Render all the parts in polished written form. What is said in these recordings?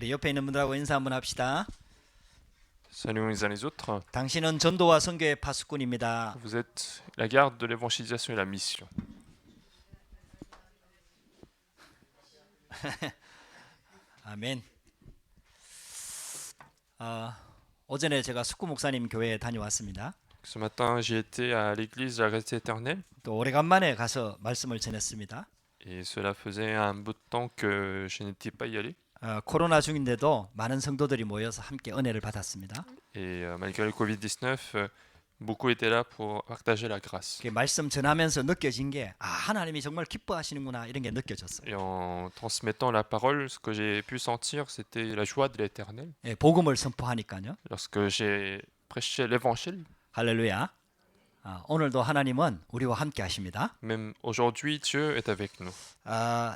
우리 옆에 있는 분들하고 인사 한번 합시다. Saluons les uns les autres. 당신은 전도와 선교의 파수꾼입니다. Vous êtes la garde de l'évangélisation et la mission. 아멘. 오전에 제가 숙구 목사님 교회에 다녀왔습니다. Ce matin, j'ai été à l'église de la Grâce éternelle 또 오래간만에 가서 말씀을 전했습니다. et cela faisait un bout de temps que je n'étais pas y allé. 코로나 중인데도 많은 성도들이 모여서 함께 은혜를 받았습니다. Et malgré le Covid-19, beaucoup étaient là pour partager la grâce. 말씀 전하면서 느껴진 게 하나님이 정말 기뻐하시는구나 이런 게 느껴졌어요. Et en transmettant la parole, ce que j'ai pu sentir, c'était la joie de l'éternel. 예, 복음을 선포하니까요. Lorsque j'ai prêché l'évangile, 할렐루야. 오늘도 하나님은 우리와 함께 하십니다. même aujourd'hui, Dieu est avec nous.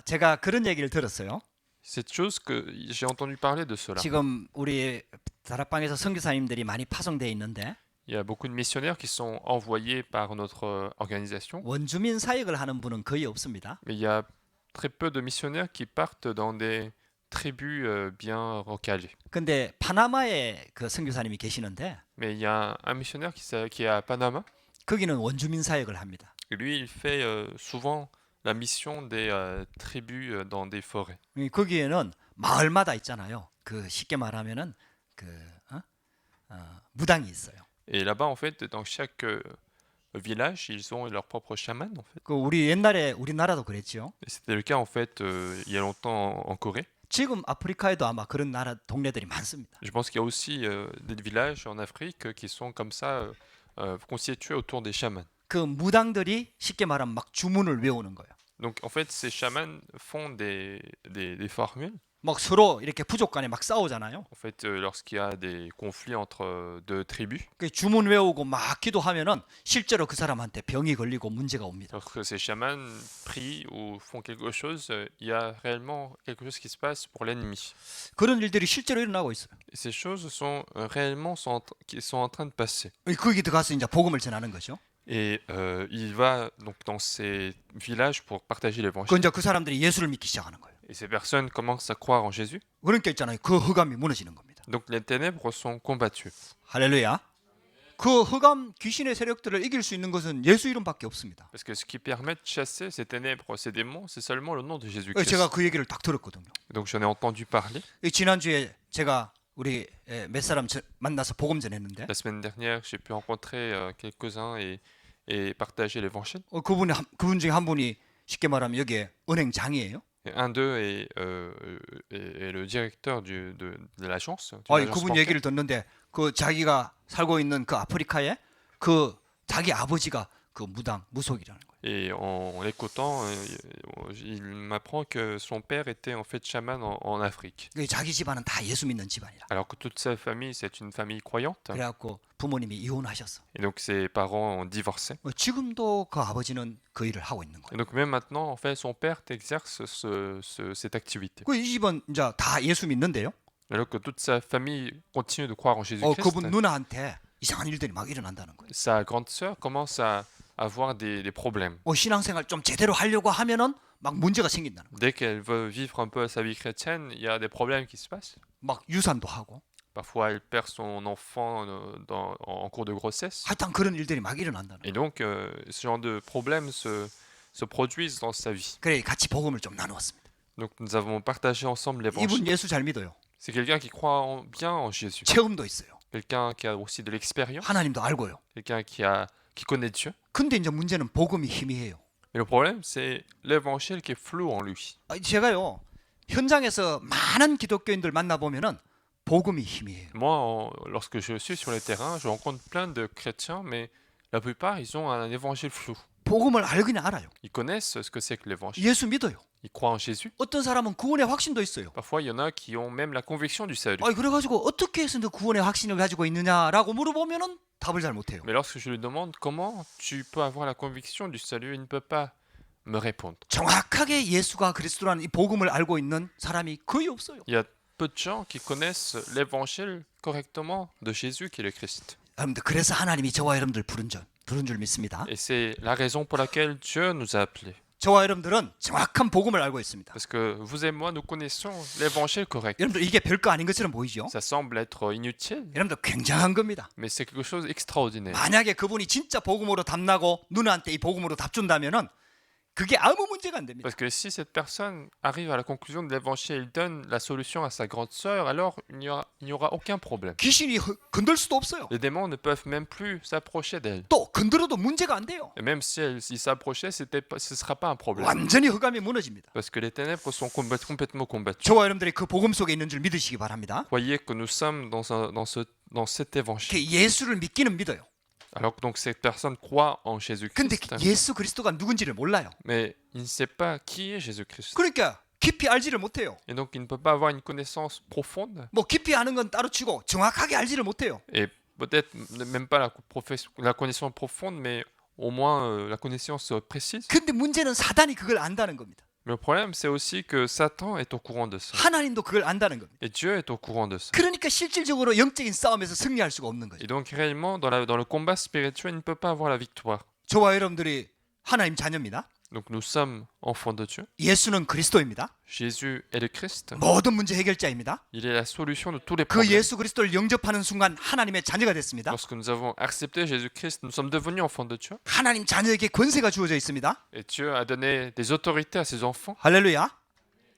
제가 그런 얘기를 들었어요. Cette chose que j'ai entendu parler de cela. 지금 우리 다락방에서 선교사님들이 많이 파송되어 있는데 Il y a beaucoup de missionnaires qui sont envoyés par notre organisation, 원주민 사역을 하는 분은 거의 없습니다. mais il y a très peu de missionnaires qui partent dans des tribus bien recalées. 근데 파나마에 그 선교사님이 계시는데 Mais il y a un missionnaire qui est à Panama. 거기는 원주민 사역을 합니다. Et lui, il fait souvent la mission des tribus dans des forêts. 거기에는 마을마다 있잖아요. 그 쉽게 말하면은 그 무당이 있어요. Et là-bas, en fait, dans chaque village, ils ont leur propre chaman, en fait. 그 우리 옛날에 우리나라도 그랬죠. Et c'était le cas, en fait, il y a longtemps en Corée. 지금 아프리카에도 아마 그런 나라 동네들이 많습니다. Je pense qu'il y a aussi des villages en Afrique qui sont comme ça constitués autour des chamans. 그 무당들이 쉽게 말하면 막 주문을 외우는 거예요. Donc en fait, ces chamans font des formules. 막 서로 이렇게 부족 간에 막 싸우잖아요. En fait, lorsqu'il y a des conflits entre deux tribus, 그 주문 외우고 막 기도하면은 실제로 그 사람한테 병이 걸리고 문제가 옵니다. lorsque ces chamans prient ou font quelque chose, il y a réellement quelque chose qui se passe pour l'ennemi. 그런 일들이 실제로 일어나고 있어요. Et ces choses sont réellement qui sont en train de passer. 거기 들어가서 이제 복음을 전하는 거죠. Et il va donc dans ces villages pour partager 그 l'évangile. 이제 그 사람들이 예수를 믿기 시작하는 거예요. Et ces personnes commencent à croire en Jésus. 그러니까 있잖아요. 그 흑암이 무너지는 겁니다. Donc les ténèbres sont combattues. 할렐루야. 그 흑암 귀신의 세력들을 이길 수 있는 것은 예수 이름밖에 없습니다. Parce que ce qui permet de chasser ces ténèbres, ces démons, c'est seulement le nom de Jésus-Christ. 제가 그 얘기를 딱 들었거든요. Donc j'en ai entendu parler. 지난주에 제가 우리 몇 사람 만나서 복음 전했는데 La semaine dernière, j'ai pu rencontrer quelques-uns et partager l'évangile. 그분 중에 한 분이 쉽게 말하면 여기에 은행장이에요. Et un d'eux est le directeur de l'agence. 그분 얘기를 듣는데 그 자기가 살고 있는 그 아프리카에 그 자기 아버지가 그 무속이라는 거예요. Et en l'écoutant, il m'apprend que son père était en fait chaman en Afrique. 자기 집안은 다 예수 믿는 집안이라. Alors que toute sa famille, c'est une famille croyante. 그래갖고 부모님이 이혼하셨어. Et donc ses parents ont divorcé. 지금도 그 아버지는 그 일을 하고 있는 Et 거예요. donc même maintenant, en fait, son père exerce cette activité. 이 집은 이제 다 예수 믿는데요. Alors que toute sa famille continue de croire en Jésus-Christ. 그분 누나한테 이상한 일들이 막 일어난다는 거예요. Sa grande sœur commence à avoir des problèmes. 신앙생활 좀 제대로 하려고 하면은 막 문제가 생긴다는 거예요. Dès qu'elle veut vivre un peu sa vie chrétienne, il y a des problèmes qui se passent. 막 유산도 하고. Parfois, elle perd son enfant en cours de grossesse. 하여튼 그런 일들이 막 일어난다는 거예요. Et donc, ce genre de problèmes se produisent dans sa vie. 그래 같이 복음을 좀 나누었습니다. Donc, nous avons partagé ensemble l'évangile. 이분 예수 잘 믿어요. C'est quelqu'un qui croit bien en Jésus. 체험도 있어요. Quelqu'un qui a aussi de l'expérience. 하나님도 알고요. Quelqu'un qui connaît Dieu. 근데 이제 문제는 복음이 희미해요. Mais le problème, c'est l'évangile qui est flou en lui. 제가요 현장에서 많은 기독교인들 만나보면은 복음이 희미해요. Moi, lorsque je suis sur le terrain, je rencontre plein de chrétiens, mais la plupart, ils ont un évangile flou. 복음을 알긴 알아요. Ils connaissent ce que c'est que l'évangile. 예수 믿어요. Ils croient en Jésus. 어떤 사람은 구원의 확신도 있어요. Parfois, il y en a qui ont même la conviction du salut. 그래가지고 어떻게 해서 너 구원의 확신을 가지고 있느냐라고 물어보면은 답을 잘 못해요. Mais lorsque je lui demande comment tu peux avoir la conviction du salut, il ne peut pas me répondre. 정확하게 예수가 그리스도라는 이 복음을 알고 있는 사람이 거의 없어요. Il y a peu de gens qui connaissent l'évangile correctement de Jésus qui est le Christ. 여러분들 그래서 하나님이 저와 여러분들 부른 줄 믿습니다. Et c'est la raison pour laquelle Dieu nous a appelés. 저와 여러분들은 정확한 복음을 알고 있습니다. Parce que vous et moi, nous connaissons l'évangile correct. 여러분들 이게 별거 아닌 것처럼 보이죠? Ça semble être inutile, 여러분들 굉장한 겁니다. mais c'est quelque chose d'extraordinaire. 만약에 그분이 진짜 복음으로 답나고 누나한테 이 복음으로 답 준다면은 그게 아무 문제가 안 됩니다. Parce que si cette personne arrive à la conclusion de l'évangile, il donne la solution à sa grande sœur, alors il n'y aura aucun problème. 귀신이 건들 수도 없어요. Les démons ne peuvent même plus s'approcher d'elle. 또 건드려도 문제가 안 돼요. Et même si ils s'approchaient, ce ne sera pas un problème. 완전히 흑암이 무너집니다. Parce que les ténèbres sont complètement combattues. 저와 여러분들이 그 복음 속에 있는 줄 믿으시기 바랍니다. Croyez que nous sommes dans cet évangile. 그 예수를 믿기는 믿어요. Alors que donc cette personne croit en 근데 Jésus-Christ, 예수 그리스도가 누군지를 몰라요. mais il ne sait pas qui est Jésus-Christ. 그러니까 깊이 알지를 못해요. Et donc il ne peut pas avoir une connaissance profonde 뭐 깊이 아는 건 따로 치고 정확하게 알지를 못해요. et peut-être même pas la connaissance profonde, mais au moins la connaissance précise. 근데 문제는 사단이 그걸 안다는 겁니다. Mais le problème, c'est aussi que Satan est au courant de ça. 하나님도 그걸 안다는 겁니다. Et Dieu est au courant de ça. 그러니까 실질적으로 영적인 싸움에서 승리할 수가 없는 거죠. Et donc réellement, dans le combat spirituel, il ne peut pas avoir la victoire. 저와 여러분들이 하나님 자녀입니다. Donc nous sommes enfants de Dieu. 예수는 그리스도입니다. Jésus est le Christ. 모든 문제 해결자입니다. Il est la solution de tous les 그 problèmes. 예수 그리스도를 영접하는 순간 하나님의 자녀가 됐습니다. Lorsque nous avons accepté Jésus-Christ, nous sommes devenus enfants de Dieu. 하나님 자녀에게 권세가 주어져 있습니다. Et Dieu a donné des autorités à ses enfants. 할렐루야.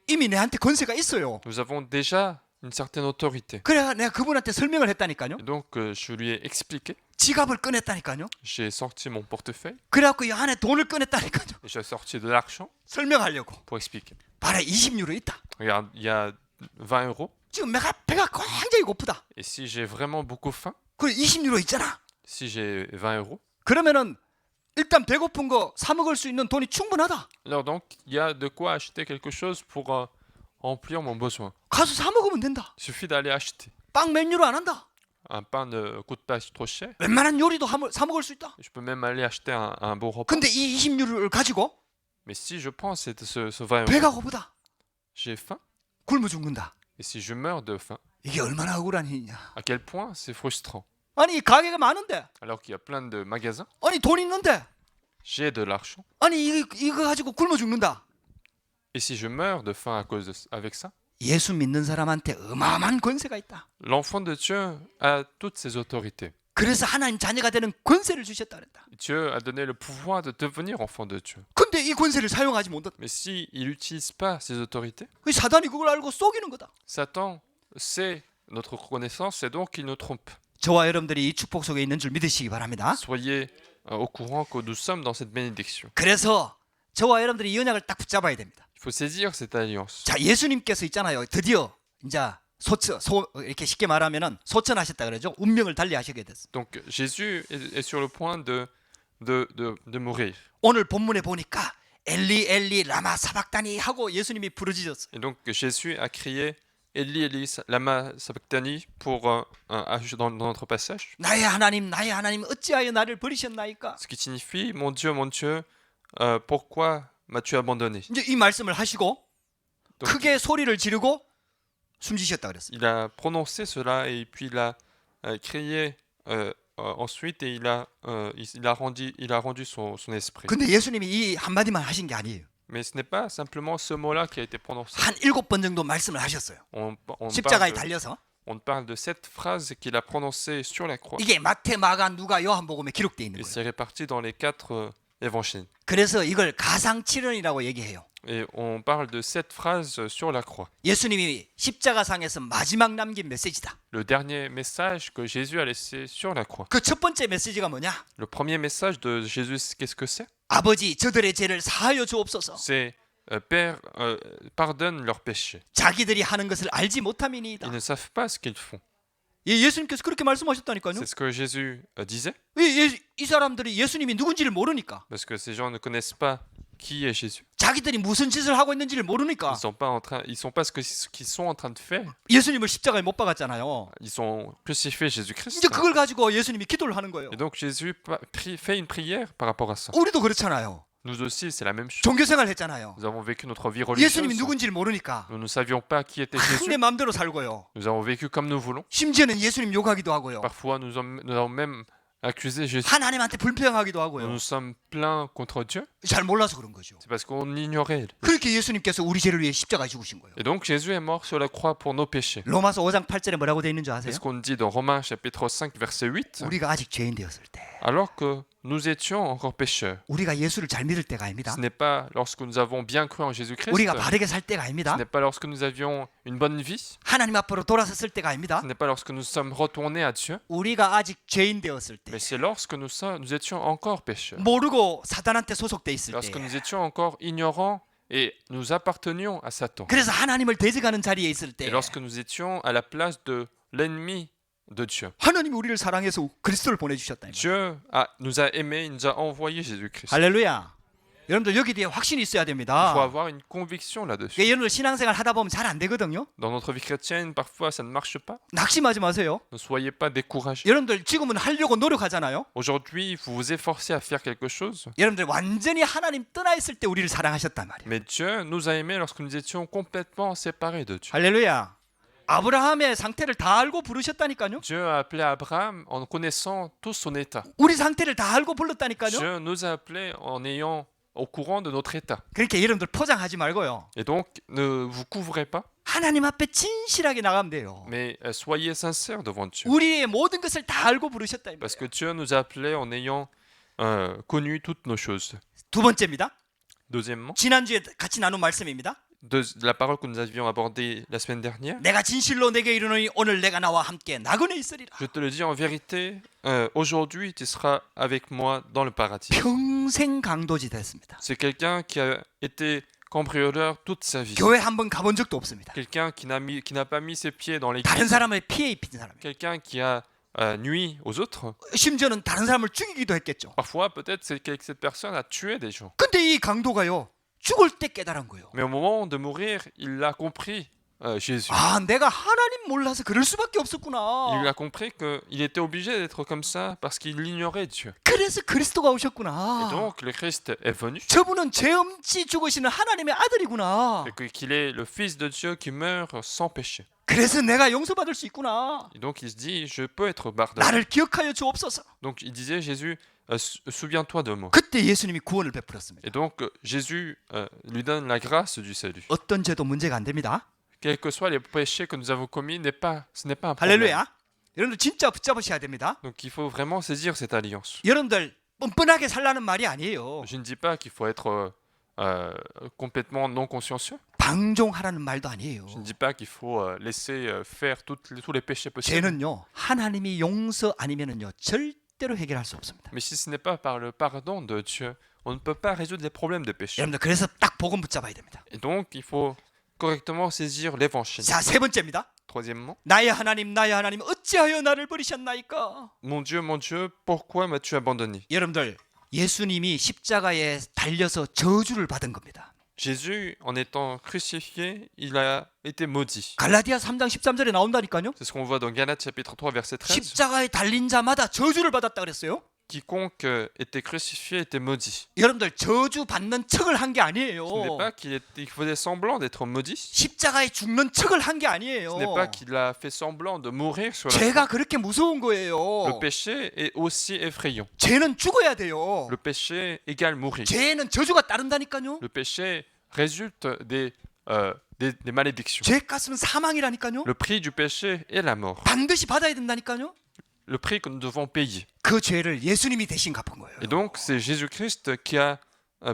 이미 내한테 권세가 있어요. Nous avons déjà une certaine autorité. 그래야 내가 그분한테 설명을 했다니까요. Et donc je lui ai expliqué. 지갑을 꺼냈다니까요. J'ai sorti mon portefeuille 그래갖고 이 안에 돈을 꺼냈다니까요. et j'ai sorti de l'argent 설명하려고. pour expliquer. 봐라 20유로 있다. Regarde, il y a 20 euros. 지금 배가 굉장히 고프다. Et si j'ai vraiment beaucoup faim, 그리고 20유로 있잖아. si j'ai 20 euros, 그러면은 일단 배고픈 거 사 먹을 수 있는 돈이 충분하다. alors donc il y a de quoi acheter quelque chose pour remplir mon besoin. 가서 사 먹으면 된다. Il suffit d'aller acheter. 빵 몇 유로 안 한다. Un pain ne coûte pas trop cher. 웬만한 요리도 사 먹을 수 있다. Je peux même aller acheter un bon repas. 근데 이 20유로를 가지고 Mais si je prends ce 20 euros, 배가 고프다. j'ai faim. 굶어 죽는다. Et si je meurs de faim, 이게 얼마나 억울한 일이냐. à quel point c'est frustrant. 아니 가게가 많은데, Alors qu'il y a plein de magasins, 아니 돈 있는데, j'ai de l'argent. 아니 이거 가지고 굶어 죽는다. Et si je meurs de faim avec ça, 예수 믿는 사람한테 어마어마한 권세가 있다. l'enfant de Dieu a toutes ses autorités. 그래서 하나님 자녀가 되는 권세를 주셨다 그랬다. Dieu a donné le pouvoir de devenir enfant de Dieu. 근데 이 권세를 사용하지 못한다. Mais si il n'utilise pas ses autorités, 그 사단이 그걸 알고 속이는 거다. Satan sait notre reconnaissance et donc il nous trompe. 저와 여러분들이 이 축복 속에 있는 줄 믿으시기 바랍니다. Soyez au courant que nous sommes dans cette bénédiction. 그래서 저와 여러분들이 이 언약을 딱 붙잡아야 됩니다. Il faut saisir cette alliance. 자, 예수님께서 있잖아요. 드디어 이제 이렇게 쉽게 말하면은 소천하셨다 그러죠. 운명을 달리하시게 됐어. Donc Jésus est sur le point de mourir. 오늘 본문에 보니까 엘리 엘리 라마 사박다니 하고 예수님이 부르짖었어요. Et donc Jésus a crié Eli Eli lama sabachthani pour dans notre passage. 나의 하나님 어찌하여 나를 버리셨나이까? Ce qui signifie mon Dieu, pourquoi m'as-tu abandonné? 이제 이 말씀을 하시고 Donc, 크게 소리를 지르고 숨지셨다 그랬어요. il a prononcé cela et puis il a crié ensuite et il a rendu son esprit. 근데 예수님이 이 한마디만 하신 게 아니에요. Mais ce n'est pas simplement ce mot-là qui a été prononcé. 한 7번 정도 말씀을 하셨어요. On 십자가에 달려서. parle de cette phrase qu'il a prononcée sur la croix. 이게 마태, 마가, 누가, 요한복음에 기록되어 있는 Et 거예요. c'est réparti dans les 4 évangiles. 그래서 이걸 가상칠언이라고 얘기해요. Et on parle de cette phrase sur la croix. 예수님이 십자가상에서 마지막 남긴 메시지다. Le dernier message que Jésus a laissé sur la croix. 그 첫 번째 메시지가 뭐냐? Le premier message de Jésus, qu'est-ce que c'est? 아버지, 저들의 죄를 사하여 주옵소서. C'est Père, pardonne leurs péchés. 자기들이 하는 것을 알지 Ils 못함이니이다. ne savent pas ce qu'ils font. 예수님께서 그렇게 말씀하셨다니까요. C'est ce que Jésus disait. 이 사람들이 예수님이 누군지를 모르니까, Parce que ces gens ne connaissent pas qui est Jésus. 자기들이 무슨 짓을 하고 있는지를 모르니까 Ils sont pas ce qu'ils sont en train de faire. 예수님을 십자가에 못 박았잖아요. Ils ont crucifié Jésus-Christ. 이제 그걸 가지고 예수님이 기도를 하는 거예요. Et donc Jésus fait une prière par rapport à ça. 우리도 그렇잖아요. Nous aussi, c'est la même chose. 종교생활 했잖아요. Nous avons vécu notre vie 예수님이 religieuse. 누군지를 모르니까 Nous ne savions pas qui était Jésus. 내 마음대로 살고요. Nous avons vécu comme nous voulons. 심지어는 예수님 욕하기도 하고요. Parfois, nous avons même accuser Jésus. 하나님한테 불평하기도 Nous 하고요. nous sommes plaints contre Dieu. 잘 몰라서 그런 거죠. C'est parce qu'on ignorait. 그렇게 예수님께서 우리 죄를 위해 십자가에 죽으신 거예요. Et donc Jésus est mort sur la croix pour nos péchés. 로마서 5장 8절에 뭐라고 되어 있는 줄 아세요? C'est ce qu'on dit dans Romains chapitre 5 verset 8. 우리가 아직 죄인 되었을 때, Alors que nous étions encore pécheurs. 우리가 예수를 잘 믿을 때가 아닙니다. Ce n'est pas lorsque nous avons bien cru en Jésus-Christ. 우리가 Ce 바르게 살 때가 아닙니다. n'est pas lorsque nous avions une bonne vie. 하나님 앞으로 돌아섰을 때가 아닙니다. Ce n'est pas lorsque nous sommes retournés à Dieu. 우리가 아직 죄인 되었을 때, Mais c'est lorsque nous étions encore pécheurs. 모르고 사단한테 소속돼 있을 Lorsque 때, nous étions encore ignorants et nous appartenions à Satan. 그래서 하나님을 대적하는 자리에 있을 때, Et lorsque nous étions à la place de l'ennemi de Dieu. 하나님이 우리를 사랑해서 그리스도를 보내주셨다. Dieu nous a aimés, il nous a envoyé Jésus-Christ. 할렐루야. 여러분들 여기 뒤에 확신이 있어야 Il faut 됩니다. avoir une conviction là-dessus. 여러분들 신앙생활 하다 보면 잘 안 되거든요. Dans notre vie chrétienne, parfois ça ne marche pas. 낙심하지 마세요. Ne soyez pas découragés. 여러분들 지금은 하려고 노력하잖아요. Aujourd'hui, vous vous efforcez à faire quelque chose. 여러분들 완전히 하나님 떠나 있을 때 우리를 사랑하셨단 말이에요. Mais Dieu nous a aimés lorsque nous étions complètement séparés de Dieu. 할렐루야. 아브라함의 상태를 다 알고 부르셨다니까요. Dieu a appelé Abraham en connaissant tout son état. 우리 상태를 다 알고 불렀다니까요. Dieu nous a appelés en ayant au courant de notre état. 그러니까 여러분들 포장하지 말고요. Et donc, ne vous couvrez pas, 하나님 앞에 진실하게 나가면 돼요. mais soyez sincères devant Dieu. 우리의 모든 것을 다 알고 부르셨다. 이 Parce 말이에요. que Dieu nous a appelés en ayant connu toutes nos choses. 두 번째입니다. Deuxièmement, 지난주에 같이 나눈 말씀입니다. la parole que nous avions abordée la semaine dernière. 내가 진실로 내게 이르노니 오늘 내가 나와 함께 나그네 있으리라. Je te le dis en vérité, aujourd'hui tu seras avec moi dans le paradis. 평생 강도지 됐습니다. C'est quelqu'un qui a été cambrioleur toute sa vie. 교회 한 번 가본 적도 없습니다. Quelqu'un qui n'a pas mis ses pieds dans 다른 l'église. 사람을 피해 입힌 사람이에요. Quelqu'un qui a nuit aux autres. 심지어는 다른 사람을 죽이기도 했겠죠. Parfois, peut-être, c'est que cette personne a tué des gens. 근데 이 강도가요, 죽을 때 깨달은 거예요. Mais au moment de mourir, il a compris Jésus. 아, 내가 하나님 몰라서 그럴 수밖에 Il 없었구나. a compris qu'il était obligé d'être comme ça parce qu'il ignorait Dieu. 그래서 그리스도가 Et 오셨구나. donc, le Christ est venu. 저분은 죄 없이 죽으시는 하나님의 아들이구나. Et qu'il est le Fils de Dieu qui meurt sans péché. 그래서 내가 용서받을 수 있구나. Et donc, il se dit, je peux être pardonné. 나를 기억하여 주옵소서. Donc, il disait, Jésus, souviens-toi de moi. 그때 예수님이 구원을 베풀었습니다. Et donc, Jésus lui donne la grâce du salut. 어떤 죄도 문제가 안 됩니다. Quels que soient les péchés que nous avons commis, ce n'est pas un problème. 할렐루야. 여러분들 진짜 붙잡으셔야 됩니다. Donc, il faut vraiment saisir cette alliance. 여러분들 뻔뻔하게 살라는 말이 아니에요. Je ne dis pas qu'il faut être complètement non consciencieux. 방종하라는 말도 아니에요. Je ne dis pas qu'il faut laisser faire tous les péchés possibles. 죄는요, 하나님이 용서 아니면은요 절대로 해결할 수 없습니다. Mais si ce n'est pas par le pardon de Dieu, on ne peut pas résoudre les problèmes de péché. 여러분들 그래서 딱 복음 붙잡아야 됩니다. Et donc, il faut correctement saisir l'évangile. 자, 세 번째입니다. Troisièmement, 나의 하나님 어찌하여 나를 버리셨나이까? mon Dieu, pourquoi m'as-tu abandonné? 여러분들 예수님이 십자가에 달려서 저주를 받은 겁니다. Jésus, en étant crucifié, il a été maudit. 갈라디아 3장 13절에 나온다니까요. C'est ce qu'on voit dans Galates chapitre 3 verset 13. 십자가에 달린 자마다 저주를 받았다 그랬어요. Quiconque était crucifié était maudit. 여러분들 저주 받는 척을 한 게 아니에요. Ce n'est pas qu'il faisait semblant d'être maudit. 십자가에 죽는 척을 한 게 아니에요. Ce n'est pas qu'il a fait semblant de mourir sur la croix. 죄가 그렇게 무서운 Le 거예요. péché est aussi effrayant. 죄는 죽어야 돼요. Le péché égale mourir. 죄는 저주가 따른다니까요. Le péché résulte des malédictions. 죄 값은 사망이라니까요. Le prix du péché est la mort. 반드시 받아야 된다니까요. Le prix que nous devons payer. 그 죄를 예수님이 대신 갚은 거예요. Et donc, c'est Jésus-Christ qui a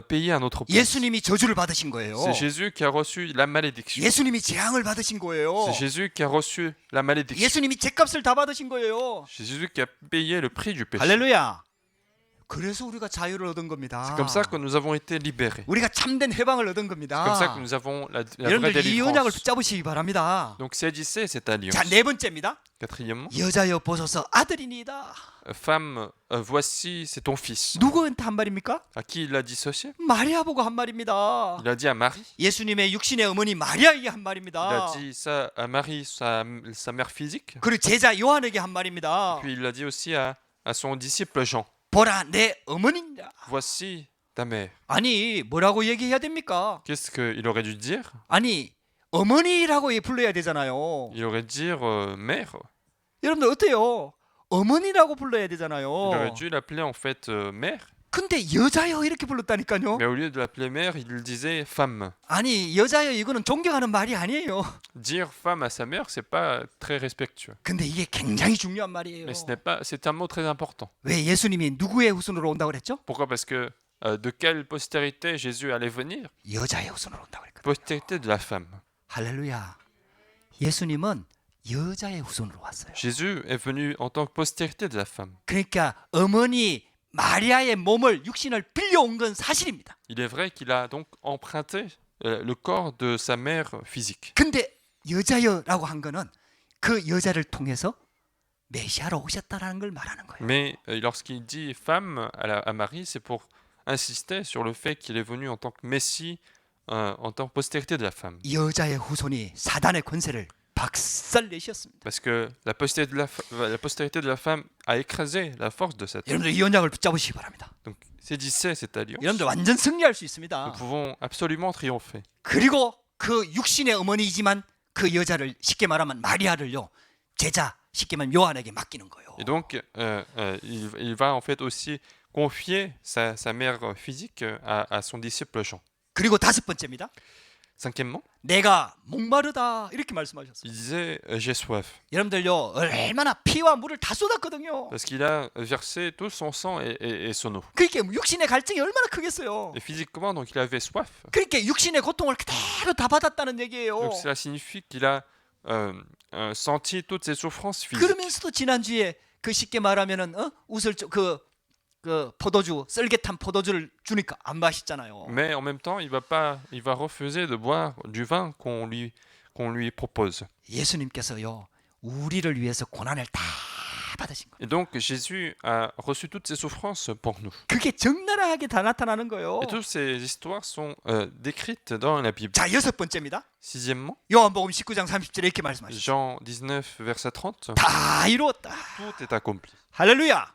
payé à notre place. 예수님이 저주를 받으신 거예요. C'est Jésus qui a reçu la malédiction. 예수님이 재앙을 받으신 거예요. C'est Jésus qui a reçu la malédiction. 예수님이 죄값을 다 받으신 거예요. C'est Jésus qui a payé le prix du péché. 할렐루야. 그래서 우리가 자유를 얻은 겁니다. C'est comme ça que nous avons été libérés. 우리가 참된 해방을 얻은 C'est 겁니다. comme ça que nous avons la vraie 여러분들 이 언약을 délivrance. 붙잡으시기 바랍니다. Donc saisissez cette alliance. 자, 네 번째입니다. Quatrièmement, 여자여 보소서 아들이니이다. femme, voici, c'est ton fils. 누구한테 한 말입니까? À qui il l'a dissocié? 마리아 보고 한 말입니다. Il a dit à Marie. 예수님의 육신의 어머니 마리아에게 한 Il 말입니다. a dit ça à Marie, sa mère physique. 그리고 제자 요한에게 한 말입니다. Puis il l'a dit aussi à son disciple Jean. 보라 내 어머니냐. Voici ta mère. 아니 뭐라고 얘기해야 됩니까? Qu'est-ce qu'il aurait dû dire? 아니 어머니라고 불러야 되잖아요. Il aurait dû dire mère. 여러분들 어때요? 어머니라고 불러야 되잖아요. Il aurait dû l'appeler en fait mère, 근데 여자여 이렇게 불렀다니까요. mais au lieu de l'appeler mère, il disait femme. 아니 여자여 이거는 존경하는 말이 아니에요. Dire femme à sa mère, c'est pas très respectueux. 근데 이게 굉장히 중요한 말이에요. Mais ce n'est pas, c'est un mot très important. 왜 예수님이 누구의 후손으로 온다고 그랬죠? Pourquoi? Parce que de quelle postérité Jésus allait venir? 여자의 후손으로 온다고 그랬거든요. Postérité de la femme. 할렐루야. 예수님은 여자의 후손으로 왔어요. Jésus est venu en tant que postérité de la femme. 그러니까 어머니 마리아의 몸을 육신을 빌려온 건 사실입니다. Il est vrai qu'il a donc emprunté le corps de sa mère physique. 근데 여자여라고 한 거는 그 여자를 통해서 메시아로 오셨다라는 걸 말하는 거예요. Mais lorsqu'il dit femme à Marie, c'est pour insister sur le fait qu'il est venu en tant que Messie, en tant que postérité de la femme. 여자의 후손이 사단의 권세를 박살내셨습니다. Parce que la postérité de la femme a écrasé la force de Satan. 여러분들 이 언약을 붙잡으시기 바랍니다. Donc saisissez cette alliance. 여러분들 완전 승리할 수 Nous 있습니다. pouvons absolument triompher. 그리고 그 육신의 어머니이지만 그 여자를 쉽게 말하면 마리아를요 제자 쉽게 말하면 요한에게 맡기는 거예요. Et donc, il va en fait aussi confier sa mère physique à son disciple Jean. 그리고 다섯 번째입니다. Cinquièmement, 내가 목마르다 이렇게 말씀하셨어요. il disait j'ai soif. 여러분들요 얼마나 피와 물을 다 쏟았거든요. Parce qu'il a versé tout son sang et son eau. 그러니까 육신의 갈증이 얼마나 크겠어요. Et physiquement, donc il avait soif. 그러니까 육신의 고통을 그대로 다 받았다는 얘기예요. Donc cela signifie qu'il a senti toutes ses souffrances physiques. 그러면서도 지난주에 그 쉽게 말하면은 웃을 그 포도주 썰get한 포도주를 주니까 안 마시잖아요. Mais en même temps, il va refuser de boire du vin qu'on lui propose. 예수님께서요 우리를 위해서 고난을 다 받으신 거예요. Et donc Jésus a reçu toutes ces souffrances pour nous. 그게 적나라하게 다 나타나는 거예요. Et toutes ces histoires sont décrites dans la Bible. 자 여섯 번째입니다. Sixièmement, 요한복음 19장 30절에 이렇게 말씀하셨어요. Jean 19, verset 30, 다 이루었다. tout est accompli. 할렐루야.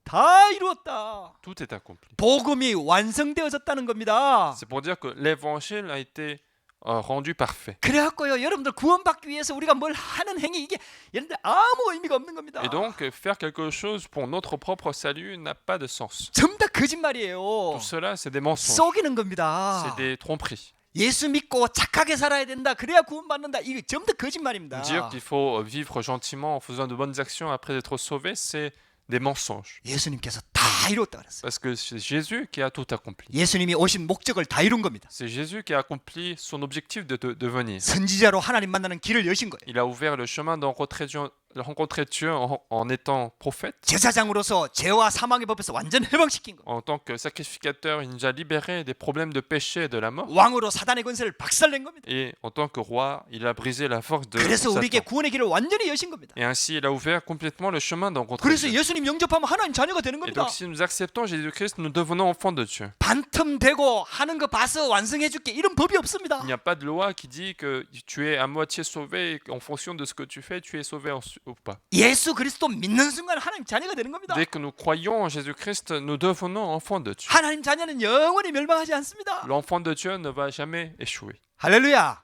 다 이루었다. Tout est accompli. 복음이 완성되어졌다는 겁니다. C'est pour dire que l'évangile a été rendu parfait. 그래갖고요 여러분들 구원받기 위해서 우리가 뭘 하는 행위 이게 여러분들 아무 의미가 없는 겁니다. Et donc, faire quelque chose pour notre propre salut n'a pas de sens. 전부 다 거짓말이에요. Tout cela, c'est des mensonges. 속이는 겁니다. C'est des tromperies. 예수 믿고 착하게 살아야 된다. 그래야 구원받는다. 이게 전부 다 거짓말입니다. Dire qu'il faut vivre gentiment en faisant de bonnes actions après être sauvé, c'est des mensonges. 예수님께서 다 이뤘다 그랬어요. Parce que c'est Jésus qui a tout accompli. 예수님이 오신 목적을 다 이룬 겁니다. C'est Jésus qui a accompli son objectif de venir. 선지자로 하나님 만나는 길을 여신 거예요. Il a ouvert le chemin de rencontrer Dieu en étant prophète. 제사장으로서 죄와 사망의 법에서 완전 해방시킨 거예요. En tant que sacrificateur, il nous a libérés des problèmes de péché et de la mort. 왕으로 사단의 권세를 박살낸 겁니다. Et en tant que roi, il a brisé la force de 그래서 우리에게 Satan. 구원의 길을 완전히 여신 겁니다. Et ainsi, il a ouvert complètement le chemin de rencontrer 그래서 Dieu. 예수님 영접하면 하나님 자녀가 되는 Et 겁니다. donc, si nous acceptons Jésus-Christ, nous devenons enfants de Dieu. 반텀되고 하는 거 봐서 완성해 줄게 이런 법이 없습니다. Il n'y a pas de loi qui dit que tu es à moitié sauvé et qu'en fonction de ce que tu fais, tu es sauvé ou pas. 예수 그리스도 믿는 순간 하나님 자녀가 되는 겁니다. Dès que nous croyons en Jésus-Christ, nous devenons enfants de Dieu. 하나님 자녀는 영원히 멸망하지 않습니다. L'enfant de Dieu ne va jamais échouer. 할렐루야.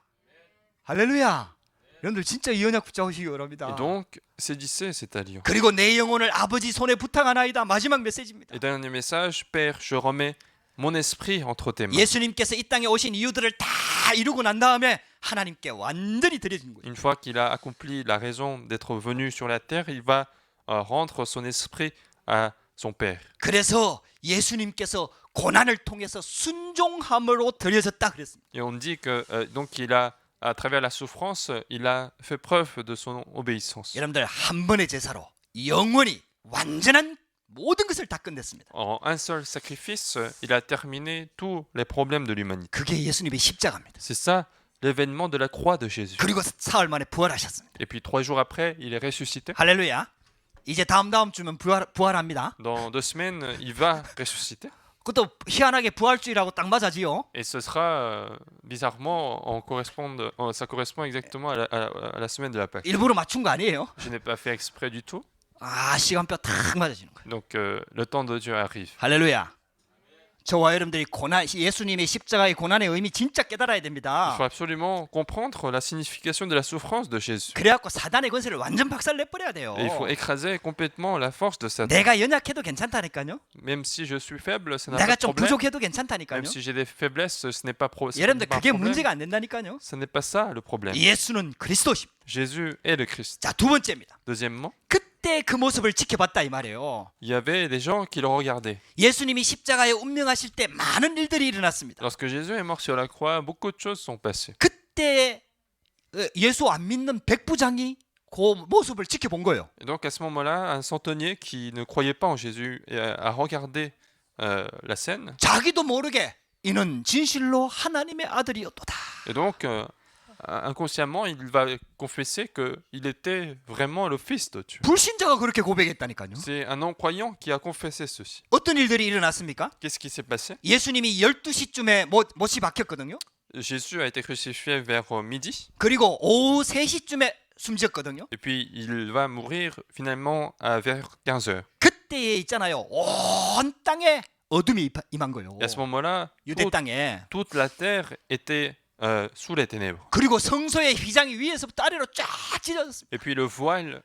할렐루야. 여러분들 진짜 이 언약 붙잡으시기 바랍니다. Et donc, saisissez cette alliance. 그리고 내 영혼을 아버지 손에 부탁하나이다. 마지막 메시지입니다. Et dernier message, Père, je remets mon esprit entre tes mains. 예수님께서 이 땅에 오신 이유들을 다 이루고 난 다음에 하나님께 완전히 드려진 거예요. Une fois qu'il a accompli la raison d'être venu sur la terre, il va rendre son esprit à son Père. 그래서 예수님께서 고난을 통해서 순종함으로 드려졌다 그랬습니다. Et on dit que donc il a, à travers la souffrance, il a fait preuve de son obéissance. 여러분들 한 번의 제사로 영원히 완전한 모든 것을 다 끝냈습니다. En un seul sacrifice, il a terminé tous les problèmes de l'humanité. 그게 예수님의 십자가입니다. C'est ça l'événement de la croix de Jésus. 그리고 사흘 만에 부활하셨습니다. Et puis 3 jours après, il est ressuscité. 할렐루야. 이제 다음 주면 부활합니다. Dans 2 semaines, il va ressusciter. 그것도 희한하게 부활주일하고 딱 맞아지요. Et ce sera bizarrement, ça correspond exactement à la semaine de la Pâque. 일부러 맞춘 거 아니에요. Je n'ai pas fait exprès du tout. 시간표 딱 맞아지는 거예요. Donc le temps de Dieu arrive. 할렐루야. 저와 여러분들이 고난, 예수님의 십자가의 고난의 의미 진짜 깨달아야 Il 됩니다. faut absolument comprendre la signification de la souffrance de Jésus. 그래갖고 사단의 권세를 완전 박살내버려야 돼요. Et il faut écraser complètement la force de Satan. 내가 연약해도 괜찮다니까요. Même si je suis faible, ça n'a 내가 pas de 좀 problème. 부족해도 괜찮다니까요. Même si j'ai des faiblesses, ce n'est pas, ce n'est 여러분들 pas un 그게 problème. 문제가 안 된다니까요. Ce n'est pas ça le problème. 예수는 그리스도십니다. Jésus est le Christ. 자, 두 번째입니다. Deuxièmement, 그때 그 모습을 지켜봤다 이 말이에요. il y avait des gens qui le regardaient. 예수님이 십자가에 운명하실 때 많은 일들이 일어났습니다. Lorsque Jésus est mort sur la croix, beaucoup de choses sont passées. 그때 예수 안 믿는 백부장이 그 모습을 지켜본 거예요. Et donc à ce moment-là, un centenier qui ne croyait pas en Jésus a regardé la scène. 자기도 모르게 이는 진실로 하나님의 아들이었도다. Et donc, inconsciemment, il va confesser qu'il était vraiment le Fils de Dieu. 불신자가 그렇게 고백했다니까요. C'est un non-croyant qui a confessé ceci. 어떤 일들이 일어났습니까? Qu'est-ce qui s'est passé? 예수님이 12시쯤에 못이 박혔거든요. Jésus a été crucifié vers midi, 그리고 오후 3시쯤에 숨졌거든요. et puis il va mourir finalement vers 15 heures. 그때에 있잖아요. 온 땅에 어둠이 임한 거예요. Et à ce moment-là, 유대 땅에. toute la terre était sous les ténèbres. 그리고 성소의 휘장이 위에서부터 아래로 쫙 찢어졌습니다. Et puis le voile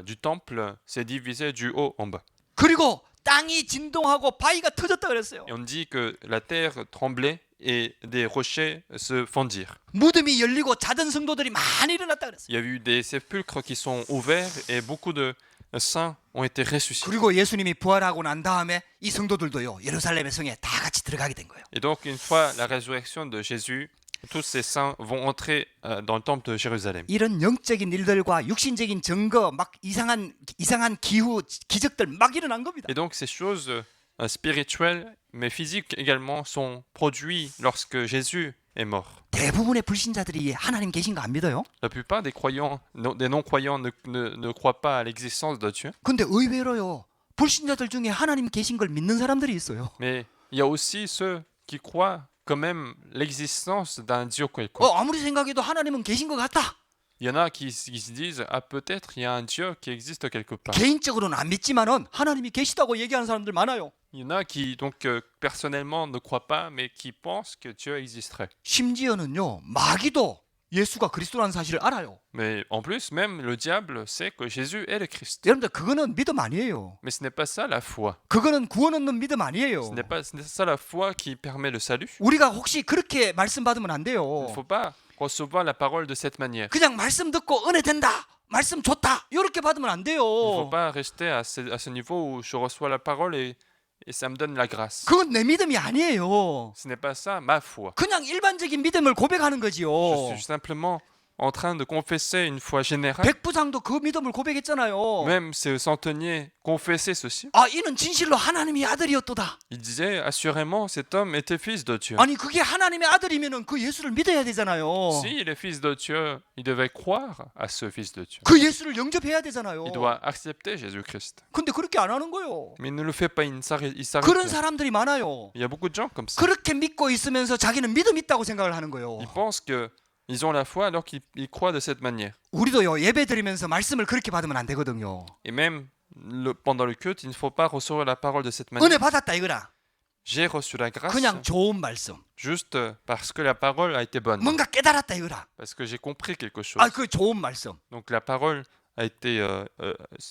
du temple s'est divisé du haut en bas. 그리고 땅이 진동하고 바위가 터졌다 그랬어요. Et on dit que la terre tremblait et des rochers se fondirent. 무덤이 열리고 자던 성도들이 많이 일어났다 그랬어요. Il y a eu des sépulcres qui sont ouverts et beaucoup de saints ont été ressuscités. 그리고 예수님이 부활하고 난 다음에 이 성도들도요 예루살렘의 성에 다 같이 들어가게 된 거예요. Et donc une fois la résurrection de Jésus, tous ces saints vont entrer dans le temple de Jérusalem. 이런 영적인 일들과 육신적인 증거 막 이상한 기후 기적들 막 일어난 겁니다. Et donc ces choses spirituelles mais physiques également sont produites lorsque Jésus est mort. 대부분의 불신자들이 하나님 계신 거 안 믿어요. La plupart des croyants, des non-croyants ne croient pas à l'existence de Dieu. 근데 의외로요 불신자들 중에 하나님 계신 걸 믿는 사람들이 있어요. Mais il y a aussi ceux qui croient quand même l'existence d'un Dieu quelconque. 아무리 생각해도 하나님은 계신 것 같다. Il y en a qui se disent ah peut-être il y a un Dieu qui existe quelque part. 개인적으로는 안 믿지만은 하나님이 계시다고 얘기하는 사람들 많아요. Il y en a qui donc personnellement ne croient pas mais qui pensent que Dieu existerait. 심지어는요 마귀도 예수가 그리스도라는 사실을 알아요. Mais en plus même le diable sait que Jésus est le Christ. 여러분들 그거는 믿음 아니에요. Mais ce n'est pas ça la foi. 그거는 구원 얻는 믿음 아니에요. Ce n'est pas ça la foi qui permet le salut. 우리가 혹시 그렇게 말씀 받으면 안 Il 돼요. ne faut pas recevoir la parole de cette manière. 그냥 말씀 듣고 은혜 된다. 말씀 좋다. 이렇게 받으면 안 돼요. Il ne faut pas rester à ce niveau où je reçois la parole et ça me donne la grâce. 그건 내 믿음이 아니에요. Ce n'est pas ça ma foi. 그냥 일반적인 믿음을 고백하는 Je 거지요. suis simplement en train de confesser une foi générale. 백부장도 그 믿음을 고백했잖아요. Même ce centenier confessait ceci. 이는 진실로 하나님의 아들이었도다. Il disait assurément cet homme était fils de Dieu. 아니 그게 하나님의 아들이면은 그 예수를 믿어야 되잖아요. S'il est fils de Dieu, il devait croire à ce fils de Dieu. 그 예수를 영접해야 되잖아요. Il doit accepter Jésus-Christ. 근데 그렇게 안 하는 거예요. Mais il ne le fait pas, il s'arrête. 그런 사람들이 많아요. Il y a beaucoup de gens comme ça. 그렇게 믿고 있으면서 자기는 믿음 있다고 생각을 하는 거예요. Ils pensent qu'ils ont la foi alors qu'ils croient de cette manière. 우리도요 예배 드리면서 말씀을 그렇게 받으면 안 되거든요. Et même pendant le culte, il ne faut pas recevoir la parole de cette manière. 은혜 받았다 이거라. J'ai reçu la grâce 그냥 좋은 말씀. juste parce que la parole a été bonne, 뭔가 깨달았다 이거라. parce que j'ai compris quelque chose. 그 좋은 말씀. Donc la parole a été,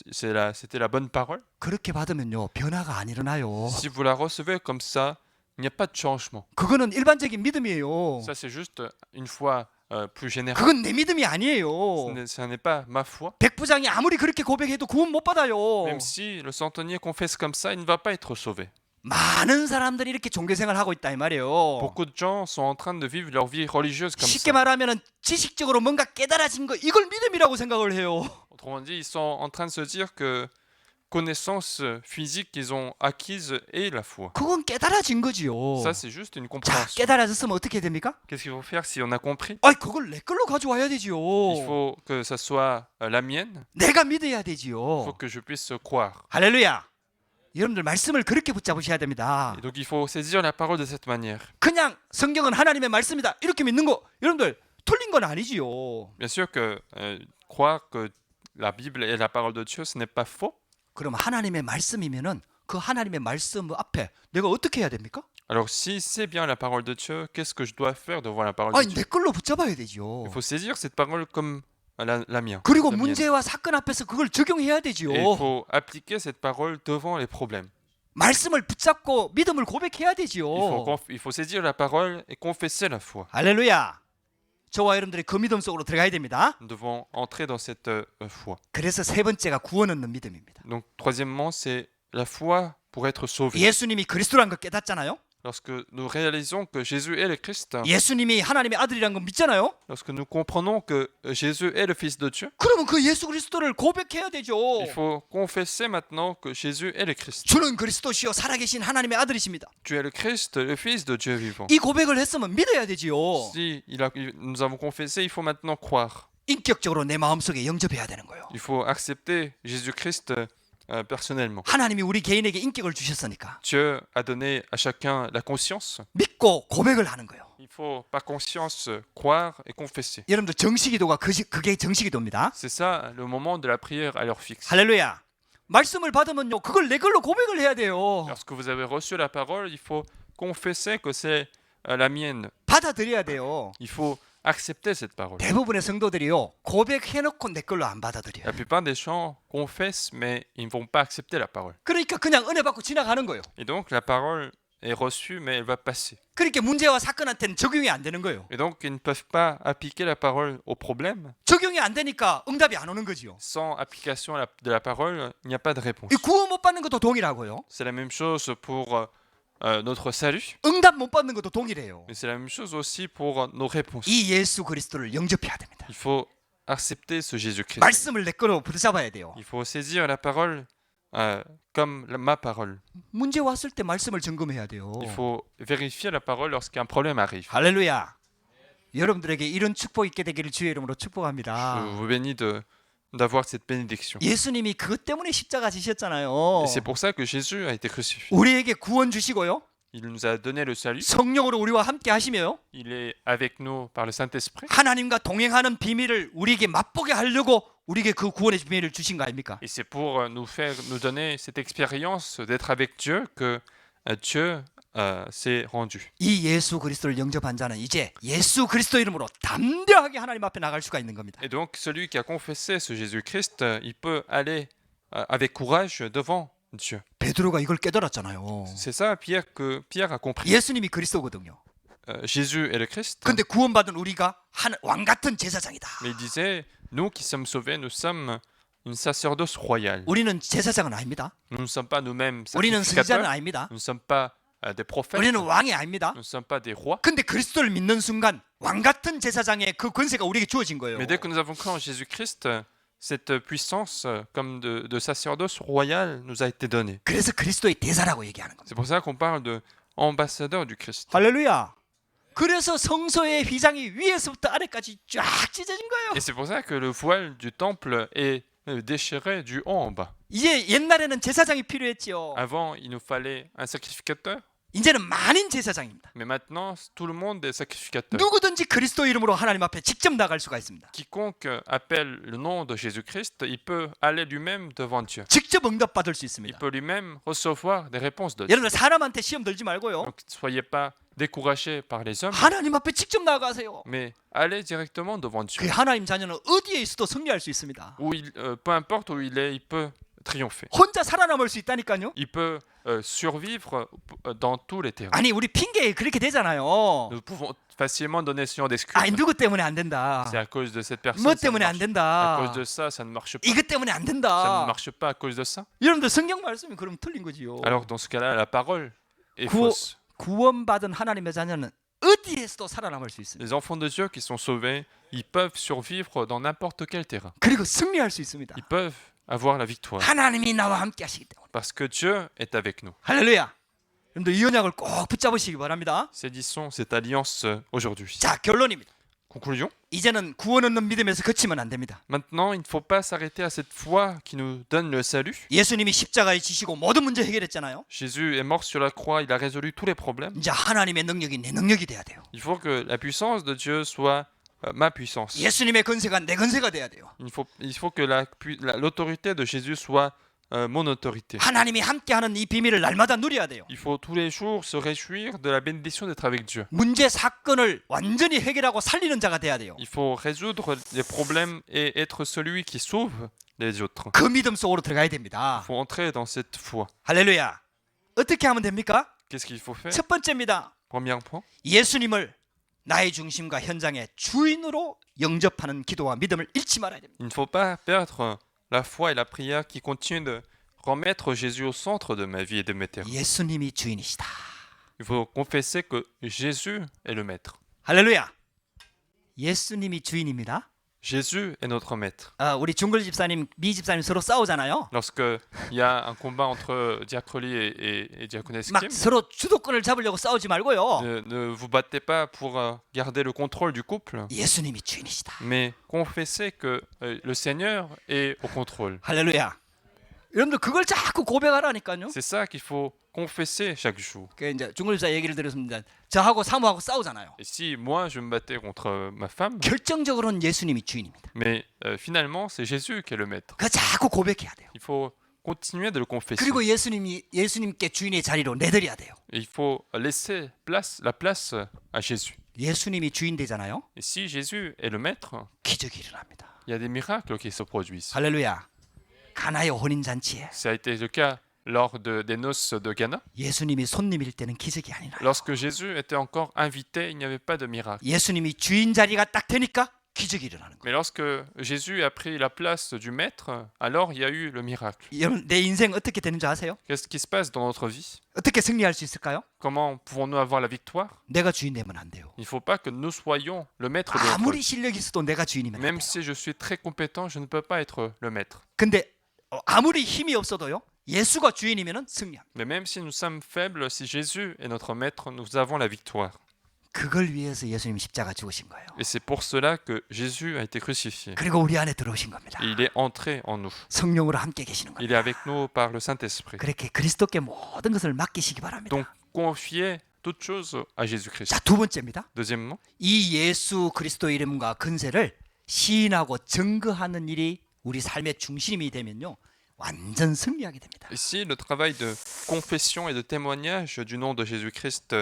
c'était la bonne parole. 그렇게 받으면요 변화가 안 일어나요. Si vous la recevez comme ça, il n'y a pas de changement. 그거는 일반적인 믿음이에요. Ça c'est juste une foi plus générale. 그건 내 믿음이 아니에요. Ça n'est pas ma foi. 백부장이 아무리 그렇게 고백해도 구원 못 받아요. Même si le centenier confesse comme ça, il ne va pas être sauvé. 많은 사람들이 이렇게 종교생활을 하고 있다 이 말이에요. Beaucoup de gens sont en train de vivre leur vie religieuse comme 쉽게 ça. 말하면은 지식적으로 뭔가 깨달아진 거 이걸 믿음이라고 생각을 해요. Autrement dit, ils sont en train de se dire que connaissance physique qu'ils ont acquise est la foi. 그건 깨달아진 거지요. Ça, c'est juste une 자, compréhension. 깨달아졌으면 어떻게 됩니까? Qu'est-ce qu'il faut faire si on a compris? 그걸 내 걸로 가져와야 되지요. Il faut que ça soit la mienne. 내가 믿어야 Il 되지요. faut que je puisse croire. 할렐루야. 여러분들 말씀을 그렇게 붙잡으셔야 됩니다. Et donc, il faut saisir la parole de cette manière. 그냥 성경은 하나님의 말씀이다 이렇게 믿는 거 여러분들 틀린 건 아니지요. Bien sûr que croire que la Bible est la parole de Dieu, ce n'est pas faux. 그럼 하나님의 말씀이면은 그 하나님의 말씀 앞에 내가 어떻게 해야 됩니까? Alors si c'est bien la parole de Dieu, qu'est-ce que je dois faire devant la parole de 아니 Dieu? 내 걸로 붙잡아야 되죠. Il faut saisir cette parole comme la mienne. 그리고 la mienne. 문제와 사건 앞에서 그걸 적용해야 되지요. Et il faut appliquer cette parole devant les problèmes. 말씀을 붙잡고 믿음을 고백해야 되지요. Il faut saisir la parole et confesser la foi. 할렐루야. 저와 여러분들이 그 믿음 속으로 들어가야 됩니다. Nous devons entrer dans cette foi. 그래서 세 번째가 구원 얻는 믿음입니다. Donc troisièmement, c'est la foi pour être sauvé. 예수님이 그리스도란 걸 깨닫잖아요. Lorsque nous réalisons que Jésus est le Christ, 예수님이 하나님의 아들이란 걸 믿잖아요. lorsque nous comprenons que Jésus est le Fils de Dieu, 그러면 그 예수 그리스도를 고백해야 되죠. il faut confesser maintenant que Jésus est le Christ. 주는 그리스도시요 살아계신 하나님의 아들이십니다. Tu es le Christ, le Fils de Dieu vivant. 이 고백을 했으면 믿어야 되지요. Si nous avons confessé, il faut maintenant croire. 인격적으로 내 마음속에 영접해야 되는 거예요. Il faut accepter Jésus-Christ personnellement. 하나님이 우리 개인에게 인격을 주셨으니까 Dieu a donné à chacun la conscience. 믿고 고백을 하는 거예요. Il faut par conscience croire et confesser. 여러분들 정식기도가 그게 정식기도입니다. C'est ça le moment de la prière à l'heure fixe. 할렐루야. 말씀을 받으면요 그걸 내 걸로 고백을 해야 돼요. Lorsque vous avez reçu la parole, il faut confesser que c'est la mienne. 받아들여야 돼요. Il faut accepter cette parole. 대부분의 성도들이요 고백해놓고 내 걸로 안 받아들여요. La plupart des gens confessent, mais ils ne vont pas accepter la parole. 그러니까 그냥 은혜 받고 지나가는 거예요. Et donc la parole est reçue, mais elle va passer. 그러니까 문제와 사건한테는 적용이 안 되는 거예요. Et donc ils ne peuvent pas appliquer la parole au problème. 적용이 안 되니까 응답이 안 오는 거지요. Sans application de la parole, il n'y a pas de réponse. 이 구원 못 받는 것도 동일하고요. C'est la même chose pour notre salut, 응답 못 받는 것도 동일해요. mais c'est la même chose aussi pour nos réponses. 이 예수 그리스도를 영접해야 됩니다. Il faut accepter ce Jésus-Christ. 말씀을 내 거로 붙잡아야 돼요. Il faut saisir la parole comme ma parole. 문제 왔을 때 말씀을 점검해야 돼요. Il faut vérifier la parole lorsqu'un problème arrive. 할렐루야. 여러분들에게 이런 축복 있게 되기를 주의 이름으로 축복합니다. Je vous bénis d'avoir cette bénédiction. 예수님이 그것 때문에 십자가 지셨잖아요. Et c'est pour ça que Jésus a été crucifié. 우리에게 구원 주시고요. Il nous a donné le salut. 성령으로 우리와 함께 하시며요. Il est avec nous par le Saint-Esprit. 하나님과 동행하는 비밀을 우리에게 맛보게 하려고 우리에게 그 구원의 비밀을 주신 거 아닙니까? Et c'est pour nous donner cette expérience d'être avec Dieu que Dieu s'est rendu. 이 예수 그리스도를 영접한 자는 이제 예수 그리스도 이름으로 담대하게 하나님 앞에 나갈 수가 있는 겁니다. Et donc celui qui a confessé ce Jésus-Christ, il peut aller avec courage devant Dieu. 베드로가 이걸 깨달았잖아요. C'est ça que Pierre a compris. 예수님이 그리스도거든요. Jésus est le Christ. 근데 구원받은 우리가 왕 같은 제사장이다. Mais il disait, nous qui sommes sauvés, nous sommes une sacerdoce royale. 우리는 제사장은 아닙니다. Nous ne sommes pas nous-mêmes 우리는 선지자는 sacrificateurs. 아닙니다. Nous ne sommes pas des prophètes. 우리는 왕이 아닙니다. Nous ne sommes pas des rois. 근데 그리스도를 믿는 순간 왕 같은 제사장의 그 권세가 우리에게 주어진 거예요. Mais dès que nous avons cru en Jésus-Christ, cette puissance comme de sacerdoce royal nous a été donnée. 그래서 그리스도의 대사라고 얘기하는 겁니다. C'est pour ça qu'on parle de ambassadeur du Christ. 할렐루야. 그래서 성소의 휘장이 위에서부터 아래까지 쫙 찢어진 거예요. Et c'est pour ça que le voile du temple est déchiré du haut en bas. 이제 옛날에는 제사장이 필요했지요. Avant, il nous fallait un sacrificateur, 이제는 만인 제사장입니다. mais maintenant, tout le monde est sacrificateur. 누구든지 그리스도 이름으로 하나님 앞에 직접 나갈 수가 있습니다. Quiconque appelle le nom de Jésus-Christ, il peut aller lui-même devant Dieu. 직접 응답받을 수 Il 있습니다. peut lui-même recevoir des réponses de Dieu. 여러분들 사람한테 시험 들지 말고요. Donc, ne soyez pas découragés par les hommes, 하나님 앞에 직접 나가세요. mais allez directement devant 그 Dieu. 하나님 자녀는 어디에 있어도 승리할 수 있습니다. Peu importe où il est, il peut triompher. 혼자 살아남을 수 있다니까요. Il peut survivre dans tous les terrains. 아니 우리 핑계 그렇게 되잖아요. Nous pouvons facilement donner ce genre d'excuses. 아니 누구 때문에 안 된다. C'est à cause de cette personne. 뭐 ça ne 때문에 안 marche. À 된다. cause de ça, ça ne marche pas. 이것 때문에 안 Ça ne 된다. marche pas à cause de ça. 여러분들 성경 말씀이 그럼 틀린 거지요. Alors dans ce cas-là, la parole est 구원- fausse. 구원받은 하나님의 자녀는 어디에서도 살아남을 수 있습니다. Les enfants de Dieu qui sont sauvés, ils peuvent survivre dans n'importe quel terrain. 그리고 승리할 수 있습니다. Ils peuvent avoir la victoire 하나님이 나와 함께 하시기 때문에. parce que Dieu est avec nous. 할렐루야. 여러분들 이 언약을 꼭 붙잡으시기 바랍니다. Saisissons cette alliance aujourd'hui. 자, 결론입니다. Conclusion. 이제는 구원 얻는 믿음에서 그치면 안 됩니다. Maintenant, il ne faut pas s'arrêter à cette foi qui nous donne le salut. 예수님이 십자가에 지시고 모든 문제 해결했잖아요. Jésus est mort sur la croix, il a résolu tous les problèmes. 이제 하나님의 능력이 내 능력이 돼야 돼요. Il faut que la puissance de Dieu soit ma puissance. 예수님의 건세가 내 건세가 돼야 돼요. Il faut que l'autorité de Jésus soit mon autorité. 하나님이 함께하는 이 비밀을 날마다 누려야 돼요. Il faut tous les jours se réjouir de la bénédiction d'être avec Dieu. 문제 사건을 완전히 해결하고 살리는 자가 돼야 돼요. Il faut résoudre les problèmes et être celui qui sauve les autres. 그 믿음 속으로 들어가야 Il 됩니다. faut entrer dans cette foi. 할렐루야. 어떻게 하면 됩니까? Qu'est-ce qu'il faut faire? 첫 번째입니다. Premier point, 예수님을 나의 중심과 현장의 주인으로 영접하는 기도와 믿음을 잃지 말아야 됩니다. il ne faut pas perdre la foi et la prière qui continuent de remettre Jésus au centre de ma vie et de mes terres. 예수님이 주인이시다. Il faut confesser que Jésus est le maître. 할렐루야. 예수님이 주인입니다. Jésus est notre maître. 우리 중글 집사님, 미 집사님 서로 싸우잖아요. Lorsque il y a un combat entre Diacre Lee et Diaconesse 막 Kim, 서로 주도권을 잡으려고 싸우지 말고요. ne vous battez pas pour garder le contrôle du couple, 예수님이 주인이시다. mais confessez que le Seigneur est au contrôle. 할렐루야. 여러분들 그걸 자꾸 고백하라니까요. C'est ça qu'il faut confesser chaque jour. 그 이제 중글 집사 얘기를 들었습니다. 저하고 사모하고 싸우잖아요. Et si moi je me battais contre ma femme, 결정적으로는 예수님이 주인입니다. mais finalement c'est Jésus qui est le maître. 그 자꾸 고백해야 돼요. Il faut continuer de le confesser. 그리고 예수님께 주인의 자리로 내드려야 돼요. Et il faut laisser la place à Jésus. 예수님이 주인 되잖아요. Et si Jésus est le maître, 기적이 일어납니다. il y a des miracles qui se produisent. 할렐루야. 가나의 혼인 잔치에 Ça a été le cas lors des noces de Cana. 예수님이 손님일 때는 기적이 아니라 Lorsque Jésus était encore invité, il n'y avait pas de miracle. 예수님이 주인 자리가 딱 되니까 기적이 일어나는 거예요. Mais lorsque Jésus a pris la place du maître, alors il y a eu le miracle. 여러분 내 인생 어떻게 되는 줄 아세요? Qu'est-ce qui se passe dans notre vie? 어떻게 승리할 수 있을까요? Comment pouvons-nous avoir la victoire? 내가 주인 되면 안 돼요. Il ne faut pas que nous soyons le maître de notre 아무리 vie. 실력이 있어도 내가 주인이면 안 Même 돼요. si je suis très compétent, je ne peux pas être le maître. 근데 아무리 힘이 없어도요. 예수가 주인이면은 승리합니다. Mais même si nous sommes faibles, si Jésus est notre maître, nous avons la victoire. 그걸 위해서 예수님 십자가 죽으신 거예요. Et c'est pour cela que Jésus a été crucifié. 그리고 우리 안에 들어오신 겁니다. Et il est entré en nous. 성령으로 함께 계시는 Il 겁니다. est avec nous par le Saint-Esprit. 그렇게 그리스도께 모든 것을 맡기시기 바랍니다. Donc, confiez toutes choses à Jésus-Christ. 자, 두 번째입니다. Deuxièmement, 이 예수 그리스도 이름과 근세를 시인하고 증거하는 일이 우리 삶의 중심이 되면요. 완전 승리하게 됩니다. et si le travail de confession et de témoignage du nom de Jésus-Christ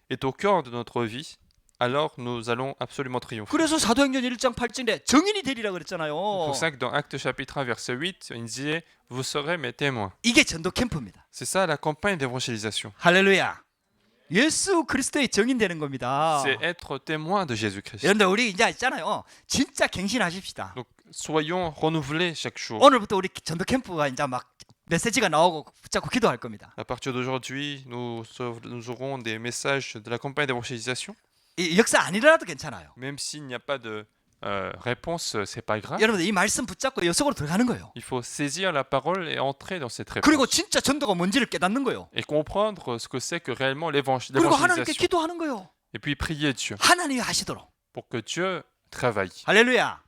est au cœur de notre vie, alors nous allons absolument triompher. 그래서 사도행전 1장 8절에 증인이 되리라 C'est 그랬잖아요. pour ça que dans Actes chapitre 1 verset 8, il disait « Vous serez mes témoins 이게 전도 캠프입니다. ». C'est ça la campagne d'évangélisation. 할렐루야. 예수 그리스도의 증인 되는 겁니다. C'est être témoin de Jésus-Christ. 여러분들 우리 이제 있잖아요. 진짜 갱신하십시다. Donc soyons renouvelés chaque jour. 오늘부터 우리 전도 캠프가 이제 막 메시지가 나오고 붙잡고 기도할 겁니다. À partir d'aujourd'hui, nous aurons des messages de la campagne d'évangélisation. 이 역사 안 일어나도 괜찮아요. Même s'il n'y a pas de réponse, c'est pas grave. 여러분들 이 말씀 붙잡고 요 속으로 들어가는 거예요. Il faut saisir la parole et entrer dans cette réponse. 그리고 진짜 전도가 뭔지를 깨닫는 거예요. Et comprendre ce que c'est que réellement 그리고 하나님께 l'évangélisation. 기도하는 거예요. Et puis prier Dieu 하나님이 하시도록. pour que Dieu travaille. 할렐루야.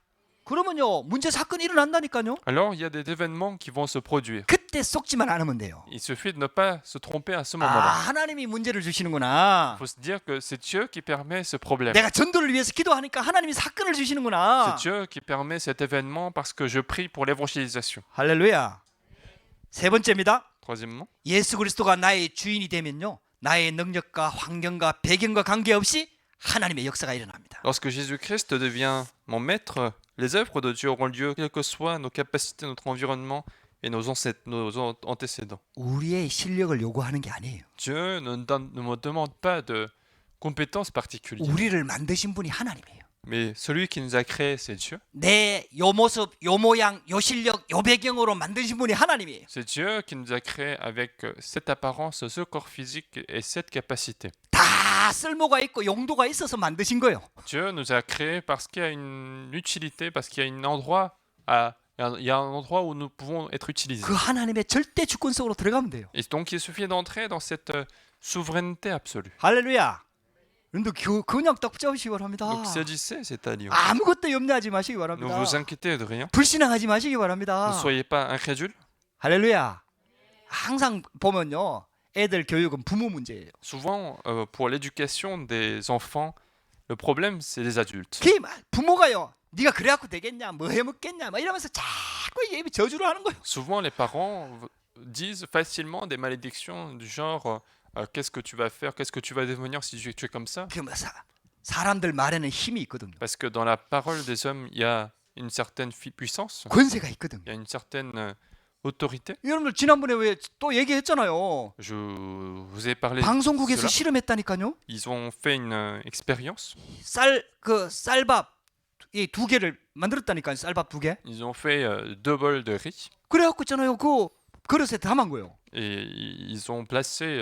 그러면요 문제 사건이 일어난다니까요. Alors, il y a des événements qui vont se produire. 그때 속지만 않으면 돼요. Il suffit de ne pas se tromper à ce 아 moment-là. 하나님이 문제를 Il 주시는구나. faut se dire que c'est Dieu qui permet ce problème. 내가 전도를 위해서 기도하니까 하나님이 사건을 주시는구나. C'est Dieu qui permet cet événement parce que je prie pour l'évangélisation. 할렐루야. 세 번째입니다. Troisièmement, 예수 그리스도가 나의 주인이 되면요. 나의 능력과 환경과 배경과 관계없이 하나님의 역사가 일어납니다. lorsque Jésus-Christ devient mon maître, les œuvres de Dieu auront lieu, quelles que soient nos capacités, notre environnement et nos antécédents. 우리의 실력을 요구하는 게 아니에요. Dieu ne me demande pas de compétences particulières. 우리를 만드신 분이 하나님이에요. Mais celui qui nous a créés, c'est Dieu. 내 요 모습, 요 모양, 요 실력, 요 배경으로 만드신 분이 하나님이에요. C'est Dieu qui nous a créés avec cette apparence, ce corps physique et cette capacité. 다 쓸모가 있고 용도가 있어서 만드신 거예요. Dieu nous a créés parce qu'il y a une utilité, parce qu'il y a un endroit où nous pouvons être utilisés. 그 하나님의 절대 주권 속으로 들어가면 돼요. Et donc il suffit d'entrer dans cette souveraineté absolue. 할렐루야. 여러분들 그냥 딱 붙잡으시기 바랍니다. Donc saisissez cet alliance. 아무것도 염려하지 마시기 Ne 바랍니다. vous inquiétez de rien. 불신앙하지 마시기 바랍니다. Ne soyez pas incrédules. 할렐루야. 항상 보면요. 애들 교육은 부모 문제예요. Souvent, pour l'éducation des enfants, le problème, c'est les adultes. 부모가요. 네가 그래갖고 되겠냐, 뭐 해먹겠냐, 막 이러면서 자꾸 얘 저주를 하는 거예요. Souvent, les parents disent facilement des malédictions du genre qu'est-ce que tu vas faire, qu'est-ce que tu vas devenir si tu es comme ça. 그 뭐 사람들 말에는 힘이 있거든요. Parce que dans la parole des hommes, il y a une certaine puissance, 권세가 있거든요. il y a une certaine autorité. 여러분들 지난번에 왜 또 얘기했잖아요. Je vous ai parlé de 방송국에서 cela. 실험했다니까요. Ils ont fait une expérience. 쌀밥 이 두 개를 만들었다니까요. 쌀밥 두 개. Ils ont fait 2 bols de riz 그래갖고 있잖아요. 그 그릇에 담은 거예요. et ils ont placé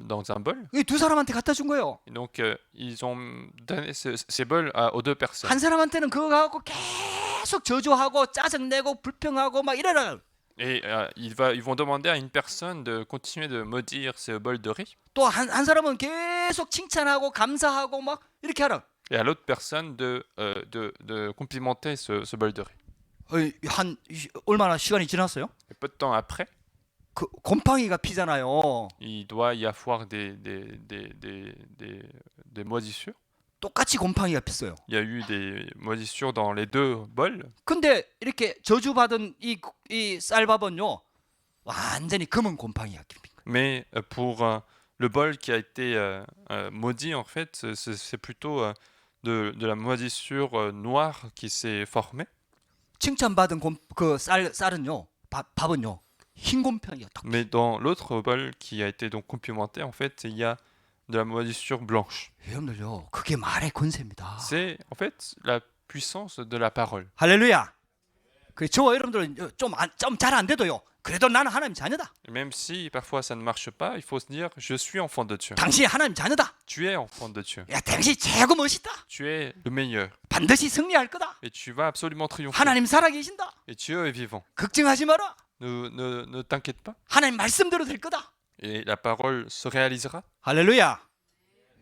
dans un bol. 이 두 사람한테 갖다 준 거예요. Et donc, ils ont donné ces bols aux 2 personnes. 한 사람한테는 그거 갖고 계속 저주하고 짜증내고 불평하고 막 이래라. Et ils vont demander à une personne de continuer de maudire ce bol de riz. 또 한 사람은 계속 칭찬하고 감사하고 막 이렇게 하라. Et à l'autre personne de complimenter ce bol de riz. 한 얼마나 시간이 지났어요? Et peu de temps après, 그 곰팡이가 피잖아요. il doit y avoir des moisissures. 똑같이 곰팡이가 pis어요. Il y a eu des moisissures dans les 2 bols. 근데 이렇게 저주받은 이 쌀밥은요 완전히 검은 곰팡이가 깁니다. Mais pour le bol qui a été maudit, en fait, c'est plutôt de la moisissure noire qui s'est formée. 칭찬받은 그 쌀은요 밥은요 흰 곰팡이가 딱. Mais dans l'autre bol qui a été donc complimenté, en fait, il y a de la moisissure blanche. 여러분들요 그게 말의 권세입니다. C'est en fait la puissance de la parole. 할렐루야. 그 저와 여러분들은 좀 잘 안 돼도요. 그래도 나는 하나님 자녀다. Et même si parfois ça ne marche pas, il faut se dire je suis enfant de Dieu. 당신이 하나님 자녀다. Tu es enfant de Dieu. 야, 당신이 최고 멋있다. Tu es le meilleur. 반드시 승리할 거다. Et tu vas absolument triompher. 하나님 살아계신다. Et Dieu est vivant. 걱정하지 마라. Ne t'inquiète pas. 하나님 말씀대로 될 거다. Et la parole se réalisera. 할렐루야.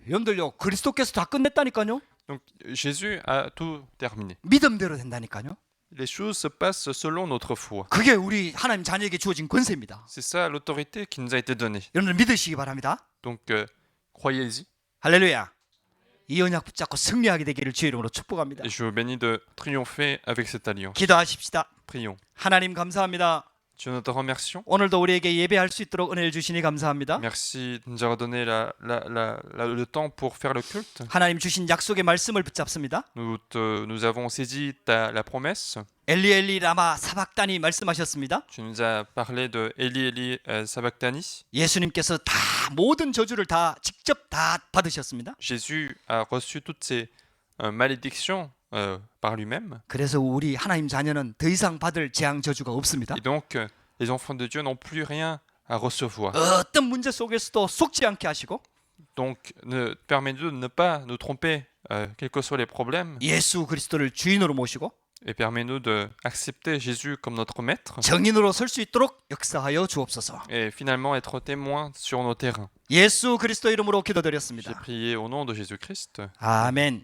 여러분들요 그리스도께서 다 끝냈다니까요. Donc Jésus a tout terminé. 믿음대로 된다니까요. Les choses se passent selon notre foi. 그게 우리 하나님 자녀에게 주어진 권세입니다. C'est ça l'autorité qui nous a été donnée. 여러분들 믿으시기 바랍니다. Donc croyez-y. 할렐루야. 이 언약 붙잡고 승리하게 되기를 주의 이름으로 축복합니다. Et je vous bénis de triompher avec cette alliance. 기도하십시다. Prions. 하나님 감사합니다. Dieu, nous te remercions. 오늘도 우리에게 예배할 수 있도록 은혜를 주시니 감사합니다. Merci de nous avoir donné le temps pour faire le culte. 하나님 주신 약속의 말씀을 붙잡습니다. Nous avons saisi la promesse. 엘리 엘리 라마 사박다니 말씀하셨습니다. Tu nous as parlé de Eli Eli Sabachthani. 예수님께서 다 모든 저주를 다 직접 다 받으셨습니다. Jésus a reçu toutes ces malédictions par lui-même. 그래서 우리 하나님 자녀는 더 이상 받을 재앙 저주가 없습니다. Et donc, les enfants de Dieu n'ont plus rien à recevoir. 어떤 문제 속에서도 속지 않게 하시고 Donc, permets-nous de ne pas nous tromper, quels que soient les problèmes, 예수 그리스도를 주인으로 모시고 et permets-nous d'accepter Jésus comme notre maître, 정인으로 설 수 있도록 역사하여 주옵소서. et finalement être témoins sur nos terrains. 예수 그리스도 이름으로 J'ai 기도드렸습니다. prié au nom de Jésus-Christ. 아멘.